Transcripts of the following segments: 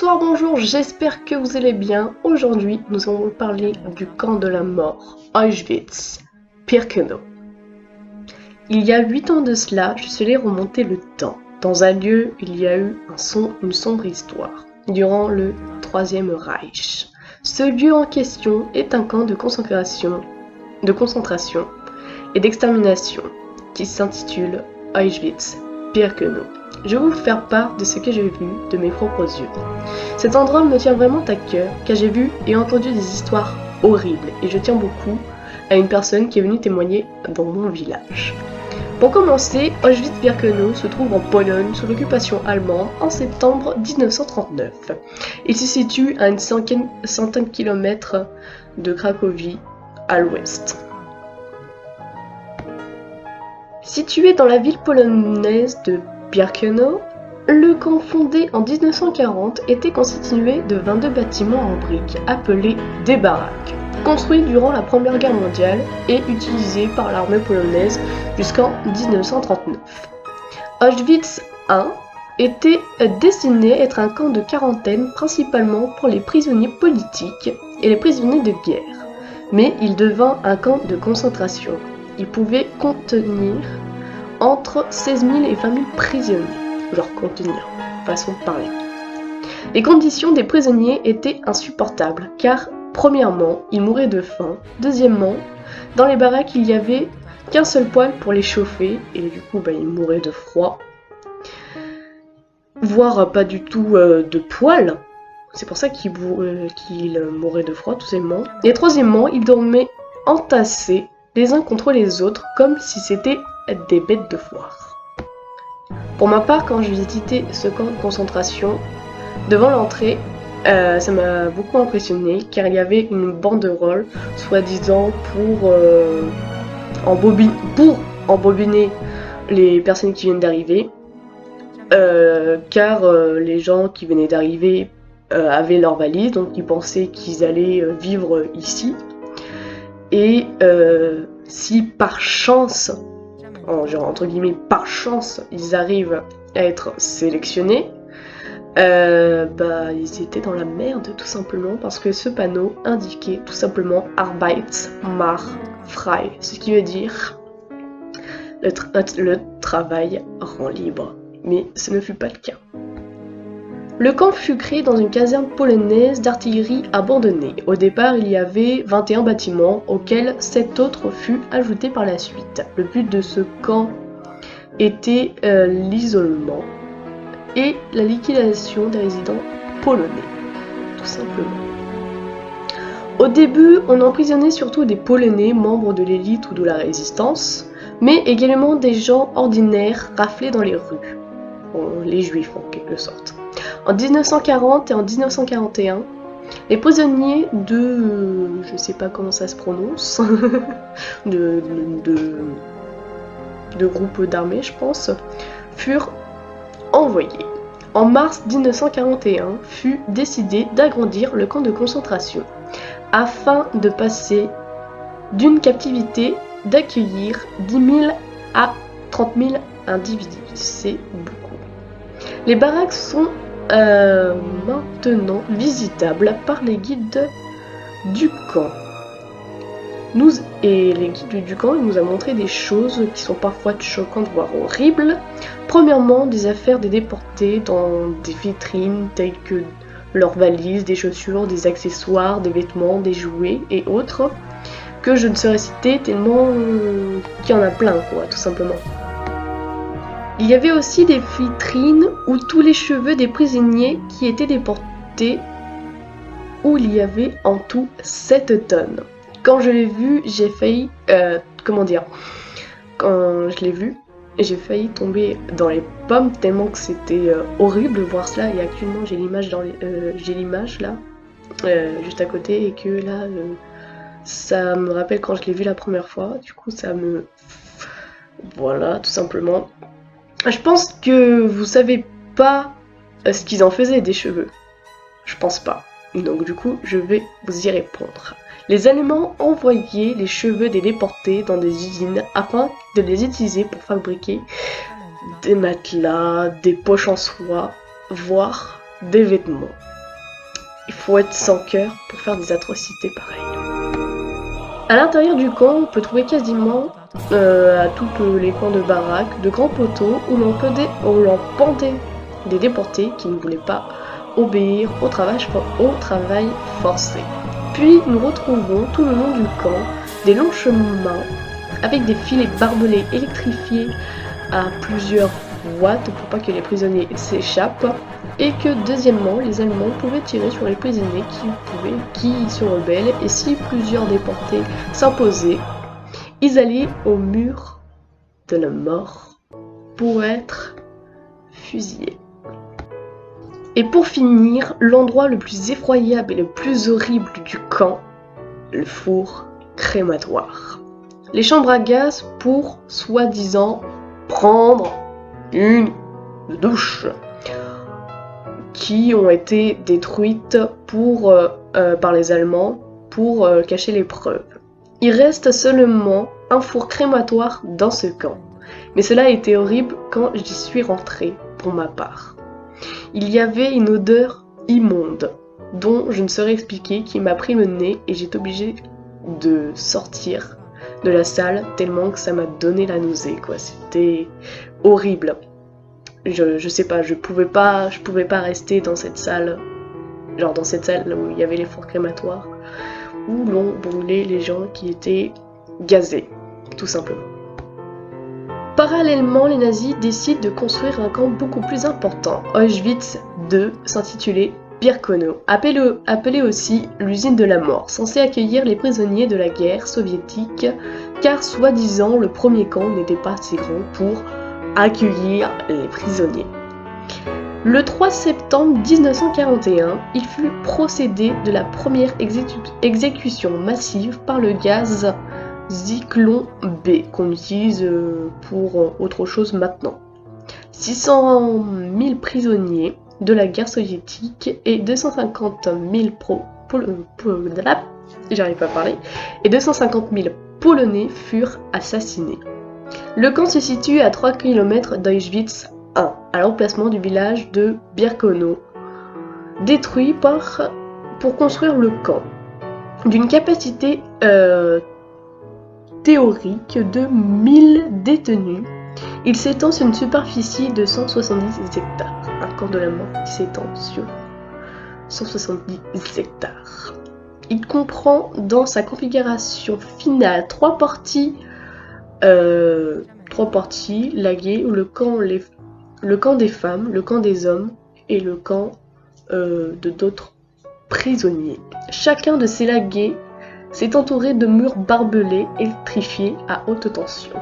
Bonsoir, bonjour, j'espère que vous allez bien. Aujourd'hui, nous allons parler du camp de la mort, Auschwitz-Birkenau. Il y a 8 ans de cela, je suis allée remonter le temps. Dans un lieu, il y a eu une sombre histoire, durant le Troisième Reich. Ce lieu en question est un camp de concentration et d'extermination qui s'intitule Auschwitz-Birkenau. Je vais vous faire part de ce que j'ai vu de mes propres yeux. Cet endroit me tient vraiment à cœur, car j'ai vu et entendu des histoires horribles, et je tiens beaucoup à une personne qui est venue témoigner dans mon village. Pour commencer, Auschwitz-Birkenau se trouve en Pologne sous l'occupation allemande en septembre 1939. Il se situe à une centaine de kilomètres de Cracovie, à l'ouest. Situé dans la ville polonaise de Birkenau, le camp fondé en 1940 était constitué de 22 bâtiments en briques appelés des baraques, construits durant la Première Guerre mondiale et utilisés par l'armée polonaise jusqu'en 1939. Auschwitz I était destiné à être un camp de quarantaine principalement pour les prisonniers politiques et les prisonniers de guerre, mais il devint un camp de concentration. Il pouvait contenir entre 16 000 et 20 000 prisonniers, contenir, façon de parler. Les conditions des prisonniers étaient insupportables, car premièrement, ils mouraient de faim, deuxièmement, dans les baraques il n'y avait qu'un seul poêle pour les chauffer, et du coup ils mouraient de froid, voire pas du tout de poêle, c'est pour ça qu'ils mouraient de froid tout simplement, et troisièmement, ils dormaient entassés les uns contre les autres, comme si c'était des bêtes de foire. Pour ma part, quand j'ai visité ce camp de concentration, devant l'entrée, ça m'a beaucoup impressionné, car il y avait une banderole, soi-disant pour embobiner les personnes qui viennent d'arriver, car les gens qui venaient d'arriver avaient leur valise, donc ils pensaient qu'ils allaient vivre ici. Et si par chance, entre guillemets par chance, ils arrivent à être sélectionnés, ils étaient dans la merde tout simplement, parce que ce panneau indiquait tout simplement Arbeit macht frei, ce qui veut dire le travail rend libre. Mais ce ne fut pas le cas. Le camp fut créé dans une caserne polonaise d'artillerie abandonnée. Au départ, il y avait 21 bâtiments, auxquels 7 autres furent ajoutés par la suite. Le but de ce camp était l'isolement et la liquidation des résidents polonais, tout simplement. Au début, on emprisonnait surtout des Polonais, membres de l'élite ou de la résistance, mais également des gens ordinaires raflés dans les rues. Les juifs en quelque sorte. En 1940 et en 1941, les prisonniers de... je sais pas comment ça se prononce, de groupes d'armées je pense, furent envoyés. En mars 1941, fut décidé d'agrandir le camp de concentration, afin de passer d'une captivité d'accueillir 10 000 à 30 000 individus. C'est beaucoup. Les baraques sont maintenant visitables par les guides du camp. Les guides du camp nous a montré des choses qui sont parfois choquantes, voire horribles. Premièrement, des affaires des déportés dans des vitrines telles que leurs valises, des chaussures, des accessoires, des vêtements, des jouets et autres, que je ne saurais citer tellement qu'il y en a plein, tout simplement. Il y avait aussi des vitrines où tous les cheveux des prisonniers qui étaient déportés, où il y avait en tout 7 tonnes. Quand je l'ai vu, j'ai failli... Quand je l'ai vu, j'ai failli tomber dans les pommes tellement que c'était horrible de voir cela. Et actuellement, j'ai l'image là, juste à côté, et que là, ça me rappelle quand je l'ai vu la première fois. Du coup, ça me... Voilà, tout simplement. Je pense que vous savez pas ce qu'ils en faisaient des cheveux. Je pense pas. Donc du coup, je vais vous y répondre. Les Allemands envoyaient les cheveux des déportés dans des usines afin de les utiliser pour fabriquer des matelas, des poches en soie, voire des vêtements. Il faut être sans cœur pour faire des atrocités pareilles. À l'intérieur du camp, on peut trouver quasiment à tous les coins de baraques de grands poteaux où l'on pendait des déportés qui ne voulaient pas obéir au travail forcé. Puis nous retrouvons tout le long du camp des longs chemins avec des filets barbelés électrifiés à plusieurs watts pour pas que les prisonniers s'échappent, et que deuxièmement les Allemands pouvaient tirer sur les prisonniers qui se rebellent, et si plusieurs déportés s'imposaient, ils allaient au mur de la mort pour être fusillés. Et pour finir, l'endroit le plus effroyable et le plus horrible du camp, le four crématoire. Les chambres à gaz pour, soi-disant, prendre une douche, qui ont été détruites par les Allemands pour cacher les preuves. Il reste seulement un four crématoire dans ce camp, mais cela a été horrible quand j'y suis rentrée pour ma part. Il y avait une odeur immonde, dont je ne saurais expliquer, qui m'a pris le nez et j'étais obligée de sortir de la salle tellement que ça m'a donné la nausée, quoi. C'était horrible. Je sais pas, je pouvais pas rester dans cette salle, genre dans cette salle où il y avait les fours crématoires, où l'on brûlait les gens qui étaient gazés, tout simplement. Parallèlement, les nazis décident de construire un camp beaucoup plus important, Auschwitz II, s'intitulait Birkenau, appelé aussi l'usine de la mort, censé accueillir les prisonniers de la guerre soviétique, car soi-disant le premier camp n'était pas assez grand pour accueillir les prisonniers. Le 3 septembre 1941, il fut procédé de la première exécution massive par le gaz Zyklon B, qu'on utilise pour autre chose maintenant. 600 000 prisonniers de la guerre soviétique et 250 000 Polonais furent assassinés. Le camp se situe à 3 km d'Auschwitz I, à l'emplacement du village de Birkenau, détruit pour construire le camp, d'une capacité théorique de 1000 détenus. Il s'étend sur une superficie de 170 hectares. Un camp de la mort qui s'étend sur 170 hectares. Il comprend dans sa configuration finale trois parties laguées, où le camp des femmes, le camp des hommes et le camp de d'autres prisonniers. Chacun de ces laguets s'est entouré de murs barbelés électrifiés à haute tension.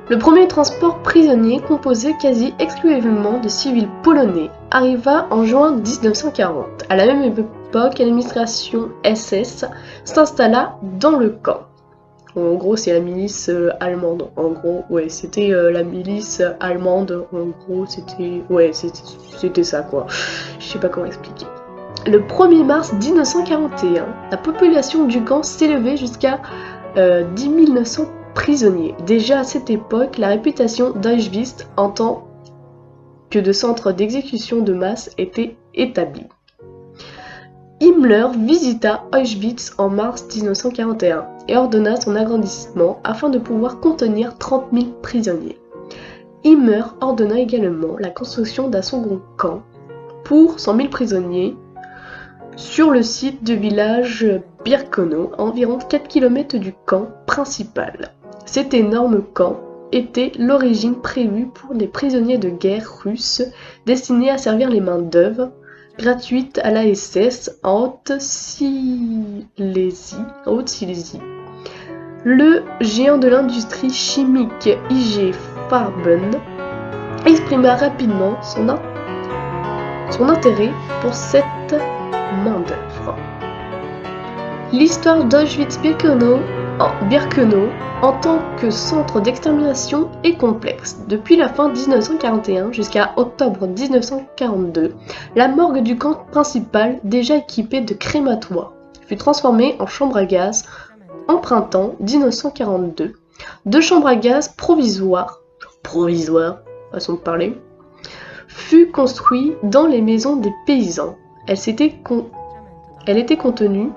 Le premier transport prisonnier, composé quasi exclusivement de civils polonais, arriva en juin 1940. À la même époque, l'administration SS s'installa dans le camp. En gros, c'est la milice allemande. En gros, ouais, c'était la milice allemande. En gros, c'était ça, quoi. Je sais pas comment expliquer. Le 1er mars 1941, la population du camp s'élevait jusqu'à 10 900 prisonniers. Déjà à cette époque, la réputation d'Auschwitz en tant que de centre d'exécution de masse était établie. Himmler visita Auschwitz en mars 1941 et ordonna son agrandissement afin de pouvoir contenir 30 000 prisonniers. Himmler ordonna également la construction d'un second camp pour 100 000 prisonniers sur le site du village Birkenau, à environ 4 km du camp principal. Cet énorme camp était l'origine prévue pour des prisonniers de guerre russes destinés à servir les main-d'œuvre gratuite à la SS en Haute-Silésie. Le géant de l'industrie chimique IG Farben exprima rapidement son intérêt pour cette main-d'œuvre. L'histoire d'Auschwitz-Birkenau en tant que centre d'extermination est complexe. Depuis la fin 1941 jusqu'à octobre 1942, la morgue du camp principal, déjà équipée de crématoires, fut transformée en chambre à gaz en printemps 1942. 2 chambres à gaz provisoires, façon de parler, fut construit dans les maisons des paysans. elle était contenue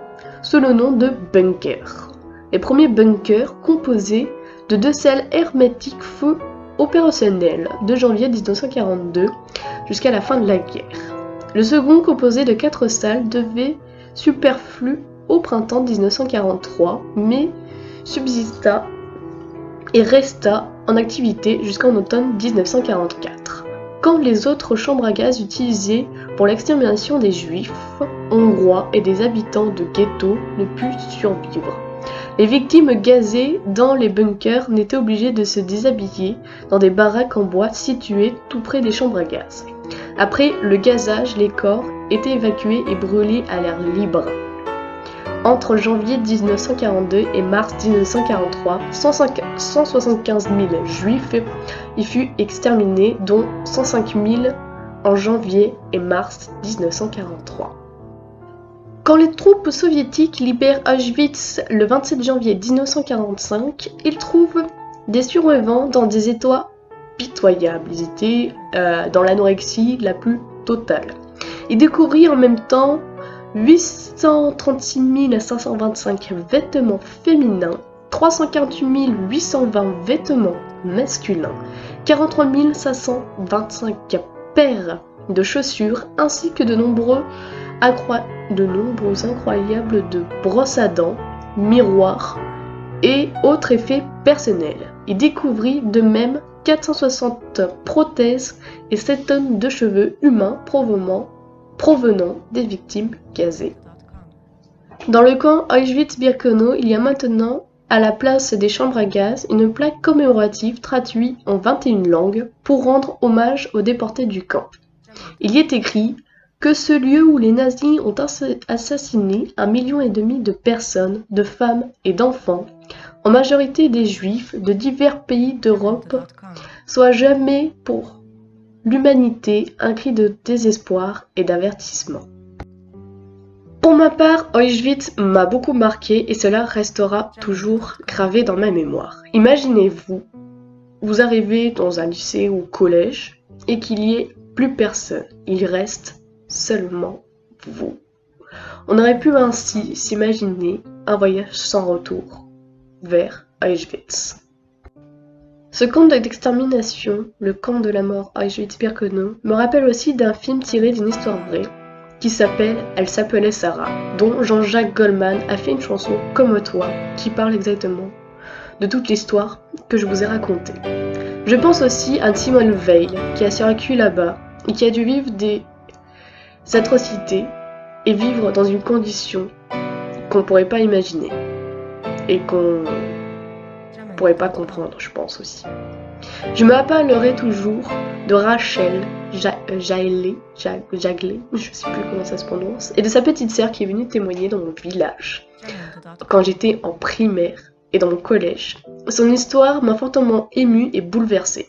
sous le nom de bunker. Les premiers bunkers composés de 2 salles hermétiques furent opérationnels de janvier 1942 jusqu'à la fin de la guerre. Le second, composé de 4 salles, devait superflu au printemps 1943, mais subsista et resta en activité jusqu'en automne 1944, quand les autres chambres à gaz utilisées pour l'extermination des juifs hongrois et des habitants de ghettos ne purent survivre. Les victimes gazées dans les bunkers n'étaient obligées de se déshabiller dans des baraques en bois situées tout près des chambres à gaz. Après le gazage, les corps étaient évacués et brûlés à l'air libre. Entre janvier 1942 et mars 1943, 175 000 juifs y furent exterminés, dont 105 000 en janvier et mars 1943. Quand les troupes soviétiques libèrent Auschwitz le 27 janvier 1945, ils trouvent des survivants dans des états pitoyables. Ils étaient dans l'anorexie la plus totale. Ils découvrirent en même temps 836 525 vêtements féminins, 348 820 vêtements masculins, 43 525 paires de chaussures, ainsi que de nombreux incroyables de brosses à dents, miroirs et autres effets personnels. Il découvrit de même 460 prothèses et 7 tonnes de cheveux humains provenant des victimes gazées. Dans le camp Auschwitz-Birkenau, il y a maintenant, à la place des chambres à gaz, une plaque commémorative traduite en 21 langues pour rendre hommage aux déportés du camp. Il y est écrit que ce lieu où les nazis ont assassiné 1,5 million de personnes, de femmes et d'enfants, en majorité des juifs de divers pays d'Europe, soit jamais pour l'humanité un cri de désespoir et d'avertissement. Pour ma part, Auschwitz m'a beaucoup marqué et cela restera toujours gravé dans ma mémoire. Imaginez-vous, vous arrivez dans un lycée ou collège et qu'il n'y ait plus personne, il reste seulement vous. On aurait pu ainsi s'imaginer un voyage sans retour vers Auschwitz. Ce camp d'extermination, le camp de la mort Auschwitz-Birkenau, me rappelle aussi d'un film tiré d'une histoire vraie qui s'appelle Elle s'appelait Sarah, dont Jean-Jacques Goldman a fait une chanson Comme toi qui parle exactement de toute l'histoire que je vous ai racontée. Je pense aussi à Simone Veil qui a survécu là-bas et qui a dû vivre des atrocités et vivre dans une condition qu'on ne pourrait pas imaginer et qu'on pourrait pas comprendre, je pense aussi. Je me rappellerai toujours de Rachel Jagley, je sais plus comment ça se prononce, et de sa petite sœur qui est venue témoigner dans mon village quand j'étais en primaire et dans mon collège. Son histoire m'a fortement émue et bouleversée,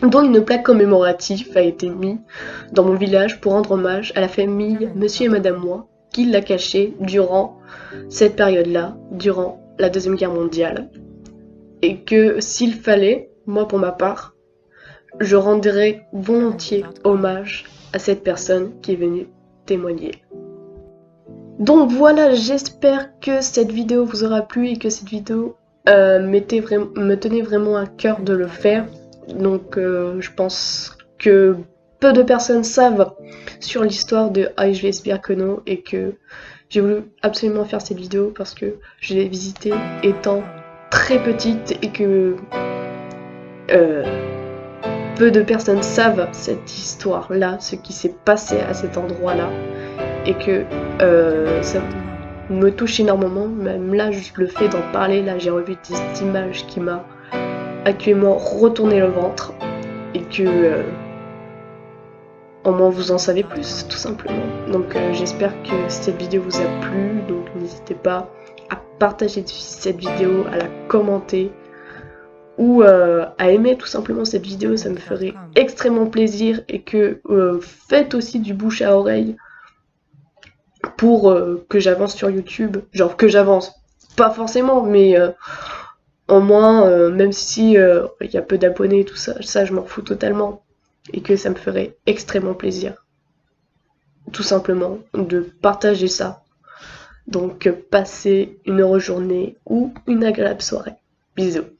dont une plaque commémorative a été mise dans mon village pour rendre hommage à la famille Monsieur et Madame Moi qui l'a cachée durant cette période-là, durant la Deuxième Guerre mondiale. Et que s'il fallait, moi pour ma part, je rendrais volontiers hommage à cette personne qui est venue témoigner. Donc voilà, j'espère que cette vidéo vous aura plu et que cette vidéo me tenait vraiment à cœur de le faire. Donc je pense que peu de personnes savent sur l'histoire de Auschwitz-Birkenau et que j'ai voulu absolument faire cette vidéo parce que je l'ai visité étant très petite et que peu de personnes savent cette histoire-là, ce qui s'est passé à cet endroit-là, et que ça me touche énormément. Même là, juste le fait d'en parler, là j'ai revu cette image qui m'a actuellement retourné le ventre, et que au moins vous en savez plus, tout simplement. Donc j'espère que cette vidéo vous a plu, donc n'hésitez pas à partager cette vidéo, à la commenter ou à aimer tout simplement cette vidéo, ça me ferait extrêmement plaisir, et que faites aussi du bouche à oreille pour que j'avance sur YouTube, genre que j'avance, pas forcément, mais au moins, même si il y a peu d'abonnés et tout ça, je m'en fous totalement, et que ça me ferait extrêmement plaisir. tout simplement de partager ça. Donc passez une heureuse journée ou une agréable soirée. Bisous.